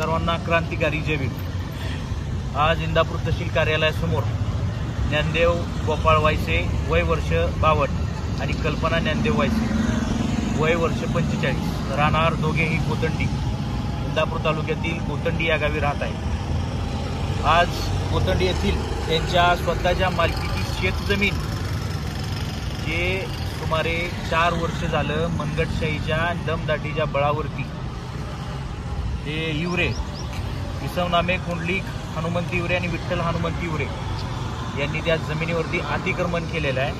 सर्वांना क्रांतिकारी जय भीम। आज इंदापूर तहसील कार्यालयासमोर ज्ञानदेव गोपाळ वायसे वय वर्ष 52 आणि कल्पना ज्ञानदेव वायसे वय वर्ष 45 राहणार दोघेही कोतंडी इंदापूर तालुक्यातील कोतंडी या गावी राहत आहेत। आज कोतंडी येथील त्यांच्या स्वतःच्या मालकीची शेतजमीन जे सुमारे 4 वर्ष झालं मनगटशाहीच्या दमदाटीच्या बळावरती हे इवरे विसवनामे कुंडलिक हनुमंत इवरे आणि विठ्ठल हनुमंत इवरे यांनी त्या जमिनीवरती अतिक्रमण केलेलं आहे।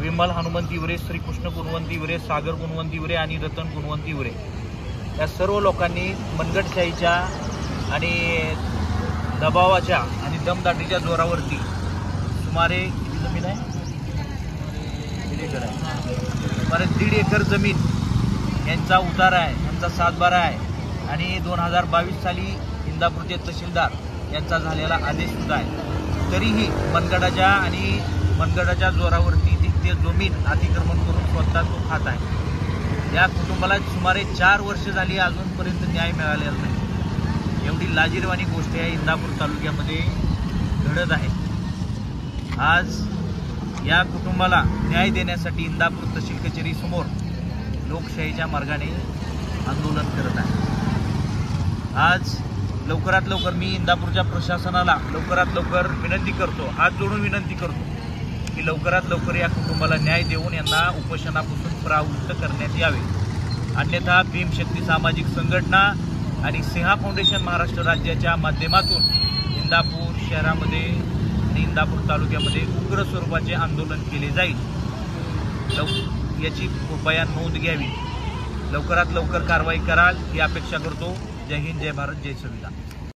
विमल हनुमंत इवरे, श्रीकृष्ण गुणवंत इवरे, सागर गुणवंत इवरे आणि रतन गुणवंत इवरे या सर्व लोकांनी मनगटशाहीच्या आणि दबावाच्या आणि दमदाटीच्या जोरावरती सुमारे जमीन आहे सुमारे 1.5 एकर जमीन यांचा उतारा आहे, यांचा सातबारा आहे आणि 2022 साली इंदापूरचे तहसीलदार यांचा झालेला आदेश सुद्धा आहे। तरीही मनगटाच्या जोरावरती ते जमीन अतिक्रमण करून स्वतः तो खात आहे। या कुटुंबाला सुमारे 4 वर्ष झाली अजूनपर्यंत न्याय मिळालेला नाही। एवढी लाजिरवाणी गोष्ट या इंदापूर तालुक्यामध्ये घडत आहे। आज या कुटुंबाला न्याय देण्यासाठी इंदापूर तहसील कचेरी समोर लोकशाहीच्या मार्गाने आंदोलन करत आहे। आज लवकरात लवकर मी इंदापूरच्या प्रशासनाला लवकरात लवकर विनंती करतो, हात जोडून विनंती करतो की लवकरात लवकर या कुटुंबाला न्याय देऊन यांना उपोषणापासून परावृत्त करण्यात यावे। अन्यथा भीमशक्ती सामाजिक संघटना आणि सिंहा फाउंडेशन महाराष्ट्र राज्याच्या माध्यमातून इंदापूर शहरामध्ये आणि इंदापूर तालुक्यामध्ये उग्र स्वरूपाचे आंदोलन केले जाईल। याची कृपया नोंद घ्यावी, लवकरात लवकर कारवाई कराल ही अपेक्षा करतो। जय हिंद, जय भारत, जय संविधान।